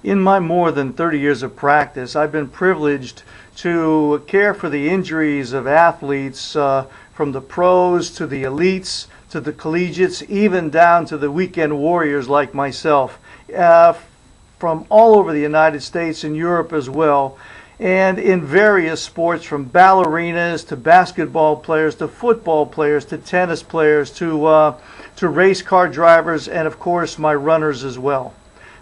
In my more than 30 years of practice, I've been privileged to care for the injuries of athletes from the pros to the elites to the collegiates, even down to the weekend warriors like myself, from all over the United States and Europe as well, and in various sports from ballerinas to basketball players to football players to tennis players to race car drivers and, of course, my runners as well.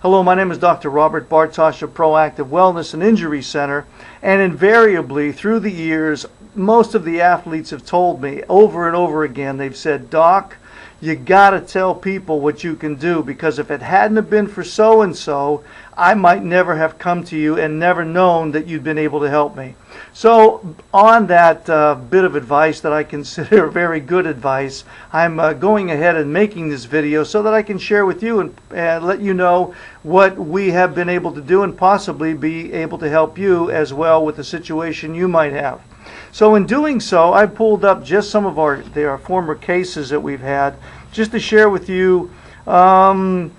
Hello, my name is Dr. Robert Bartosh of Proactive Wellness and Injury Center, and invariably through the years, most of the athletes have told me over and over again, they've said, "Doc, you got to tell people what you can do, because if it hadn't have been for so-and-so, I might never have come to you and never known that you'd been able to help me." So on that bit of advice that I consider very good advice, I'm going ahead and making this video so that I can share with you and let you know what we have been able to do and possibly be able to help you as well with the situation you might have. So in doing so, I pulled up just some of our former cases that we've had, just to share with you some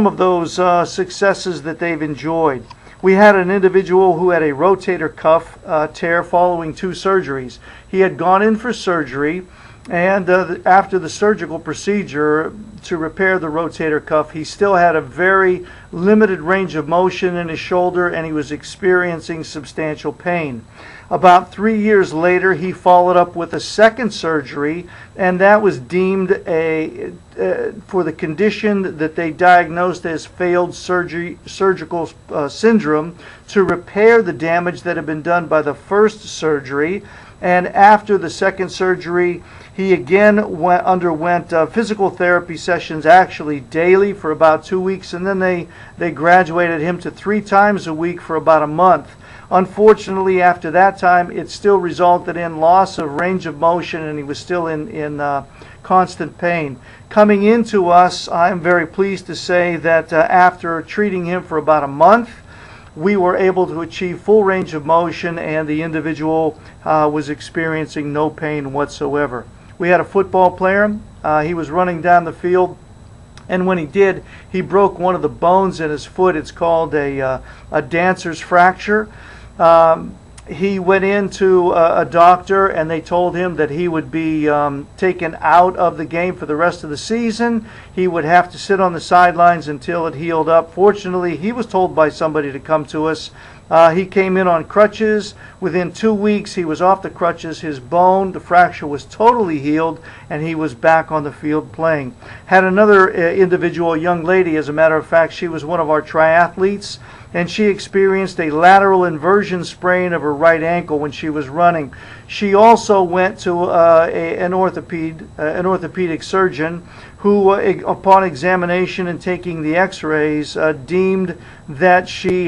of those successes that they've enjoyed. We had an individual who had a rotator cuff tear following 2 surgeries. He had gone in for surgery, and after the surgical procedure to repair the rotator cuff, he still had a very limited range of motion in his shoulder, and he was experiencing substantial pain. About 3 years later, he followed up with a second surgery, and that was deemed for the condition that they diagnosed as failed surgical syndrome, to repair the damage that had been done by the first surgery. And after the second surgery, he again underwent physical therapy sessions, actually daily, for about 2 weeks, and then they graduated him to 3 times a week for about a month. Unfortunately, after that time, it still resulted in loss of range of motion, and he was still in constant pain. Coming into us, I'm very pleased to say that after treating him for about a month, we were able to achieve full range of motion, and the individual was experiencing no pain whatsoever. We had a football player. He was running down the field, and when he did, he broke one of the bones in his foot. It's called a dancer's fracture. He went into a doctor, and they told him that he would be taken out of the game for the rest of the season. He would have to sit on the sidelines until it healed up. Fortunately, he was told by somebody to come to us. He came in on crutches. Within 2 weeks, he was off the crutches. His bone, the fracture, was totally healed, and he was back on the field playing. Had another individual, a young lady, as a matter of fact, she was one of our triathletes, and she experienced a lateral inversion sprain of her right ankle when she was running. She also went to an orthopedic surgeon who, upon examination and taking the x-rays, deemed that she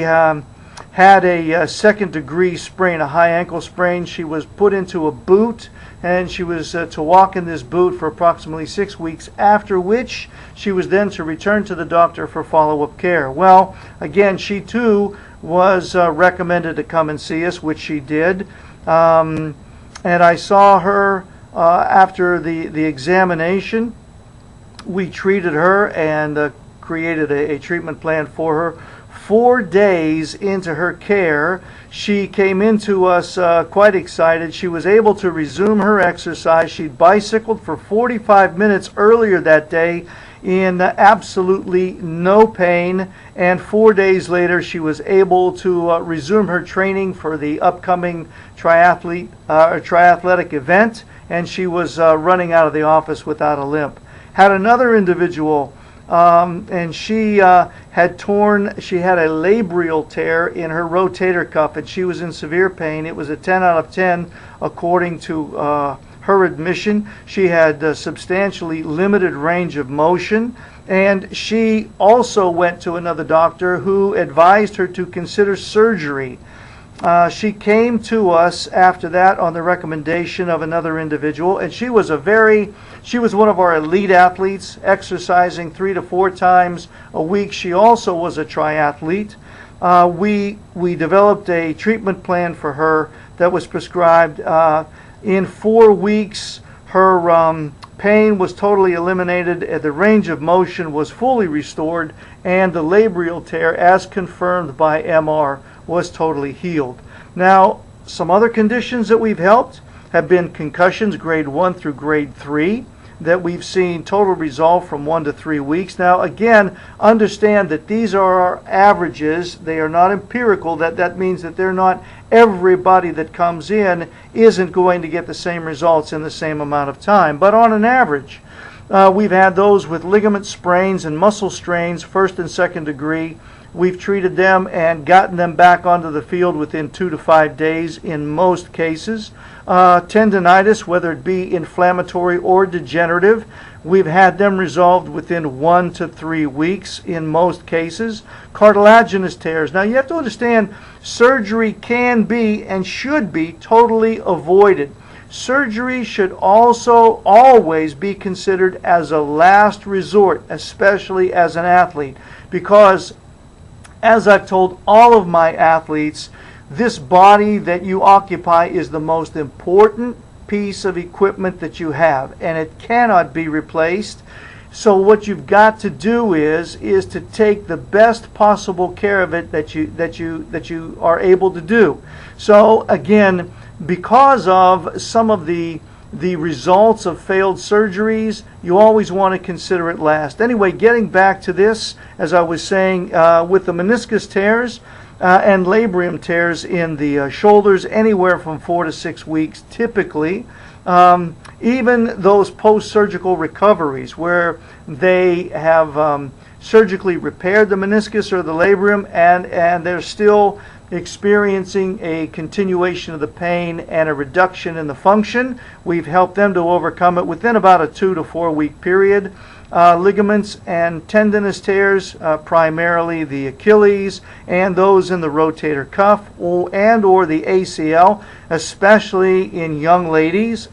had a second-degree sprain, a high ankle sprain. She was put into a boot, and she was to walk in this boot for approximately 6 weeks, after which she was then to return to the doctor for follow-up care. Well, again, she too was recommended to come and see us, which she did. And I saw her after the examination. We treated her and created a treatment plan for her. 4 days into her care, she came into us quite excited. She was able to resume her exercise. She bicycled for 45 minutes earlier that day in absolutely no pain, and 4 days later she was able to resume her training for the upcoming triathletic event, and she was running out of the office without a limp. Had another individual, and she had a labial tear in her rotator cuff, and she was in severe pain. It was a 10 out of 10 according to her admission. She had substantially limited range of motion, and she also went to another doctor who advised her to consider surgery. She came to us after that on the recommendation of another individual, and she was one of our elite athletes, exercising 3 to 4 times a week. She also was a triathlete. We developed a treatment plan for her that was prescribed. In 4 weeks, her pain was totally eliminated, the range of motion was fully restored, and the labial tear, as confirmed by MR, was totally healed. Now, some other conditions that we've helped have been concussions grade 1 through grade 3, that we've seen total resolve from 1 to 3 weeks. Now, again, understand that these are our averages. They are not empirical. That means that they're not everybody that comes in isn't going to get the same results in the same amount of time. But on an average, we've had those with ligament sprains and muscle strains, first and second degree. We've treated them and gotten them back onto the field within 2 to 5 days in most cases. Tendinitis, whether it be inflammatory or degenerative, we've had them resolved within 1 to 3 weeks in most cases. Cartilaginous tears. Now you have to understand, surgery can be and should be totally avoided. Surgery should also always be considered as a last resort, especially as an athlete, because as I've told all of my athletes, this body that you occupy is the most important piece of equipment that you have, and it cannot be replaced. So what you've got to do is to take the best possible care of it that you are able to do. So again, because of some of the results of failed surgeries, you always want to consider it last. Anyway, getting back to this, as I was saying, with the meniscus tears and labrum tears in the shoulders, anywhere from 4 to 6 weeks typically. Even those post-surgical recoveries where they have surgically repaired the meniscus or the labrum and they're still experiencing a continuation of the pain and a reduction in the function, we've helped them to overcome it within about a 2 to 4 week period. Ligaments and tendinous tears, primarily the Achilles and those in the rotator cuff or the ACL, especially in young ladies,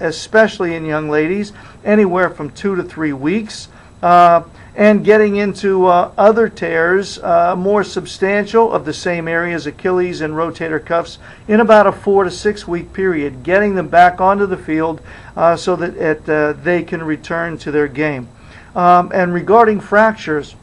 anywhere from 2 to 3 weeks. And getting into other tears, more substantial, of the same areas, Achilles and rotator cuffs, in about a 4 to 6 week period, getting them back onto the field so that they can return to their game. And regarding fractures,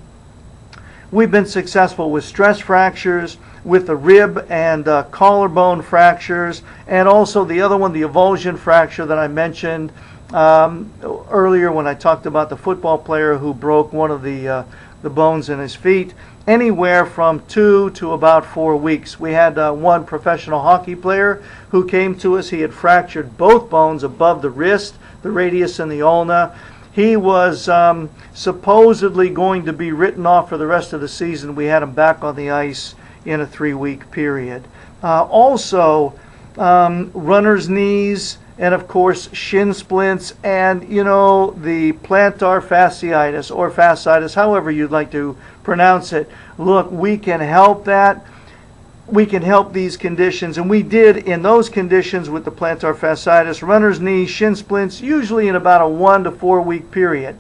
we've been successful with stress fractures, with the rib and collarbone fractures, and also the other one, the avulsion fracture that I mentioned earlier when I talked about the football player who broke one of the bones in his feet. Anywhere from 2 to about 4 weeks. We had one professional hockey player who came to us. He had fractured both bones above the wrist, the radius and the ulna. He was supposedly going to be written off for the rest of the season. We had him back on the ice in a 3-week period. Also, runner's knees, and of course shin splints, and the plantar fasciitis or fasciitis, however you'd like to pronounce it. Look, we can help that. We can help these conditions, and we did in those conditions with the plantar fasciitis, runner's knee, shin splints, usually in about a 1 to 4 week period.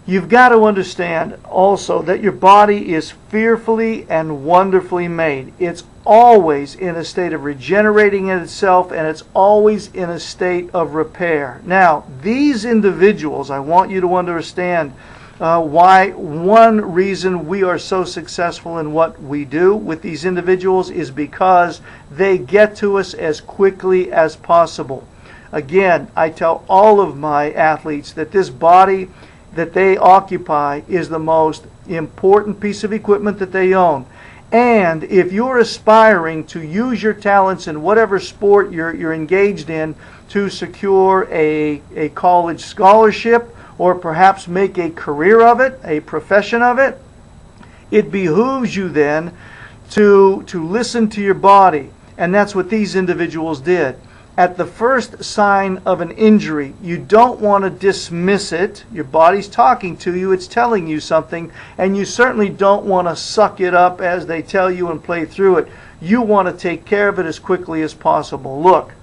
You've got to understand also that your body is fearfully and wonderfully made. It's always in a state of regenerating in itself, and it's always in a state of repair. Now, these individuals, I want you to understand why one reason we are so successful in what we do with these individuals is because they get to us as quickly as possible. Again, I tell all of my athletes that this body that they occupy is the most important piece of equipment that they own. And if you're aspiring to use your talents in whatever sport you're engaged in to secure a college scholarship, or perhaps make a career of it, a profession of it, it behooves you then to listen to your body. And that's what these individuals did. At the first sign of an injury, you don't want to dismiss it. Your body's talking to you, it's telling you something, and you certainly don't want to suck it up as they tell you and play through it. You want to take care of it as quickly as possible. Look,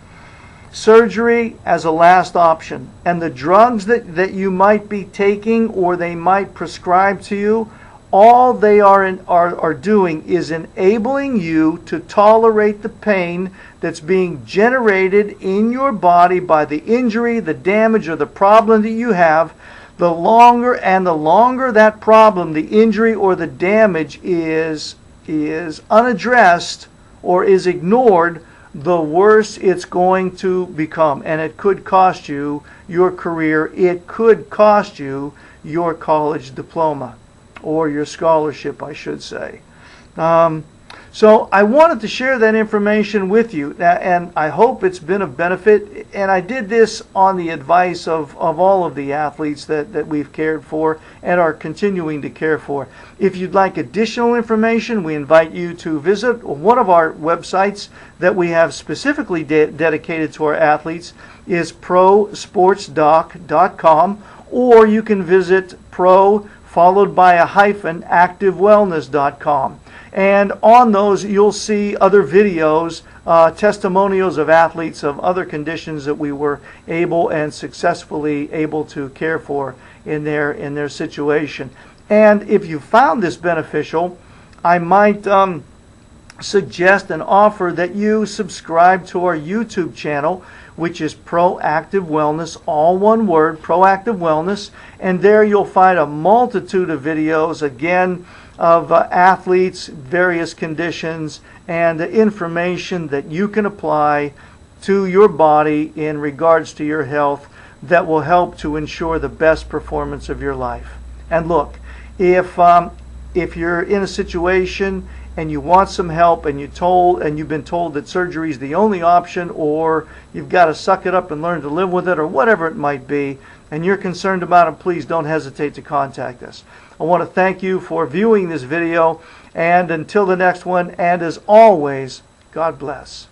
surgery as a last option, and the drugs that you might be taking or they might prescribe to you all they are doing is enabling you to tolerate the pain that's being generated in your body by the injury, the damage, or the problem that you have. The longer that problem, the injury, or the damage is unaddressed or is ignored, the worse it's going to become. And it could cost you your career. It could cost you your college diploma, or your scholarship, I should say. So I wanted to share that information with you, and I hope it's been of benefit. And I did this on the advice of all of the athletes that we've cared for and are continuing to care for. If you'd like additional information, we invite you to visit one of our websites that we have specifically dedicated to our athletes, is prosportsdoc.com, or you can visit pro followed by a hyphen activewellness.com. And on those you'll see other videos, testimonials of athletes of other conditions that we were able and successfully able to care for in their situation. And if you found this beneficial, I might suggest and offer that you subscribe to our YouTube channel, which is Proactive Wellness, all one word, Proactive Wellness. And there you'll find a multitude of videos, again, of athletes, various conditions, and information that you can apply to your body in regards to your health that will help to ensure the best performance of your life. And look, if you're in a situation and you want some help, and you've been told that surgery is the only option, or you've got to suck it up and learn to live with it, or whatever it might be, and you're concerned about it, please don't hesitate to contact us. I want to thank you for viewing this video, and until the next one, and as always, God bless.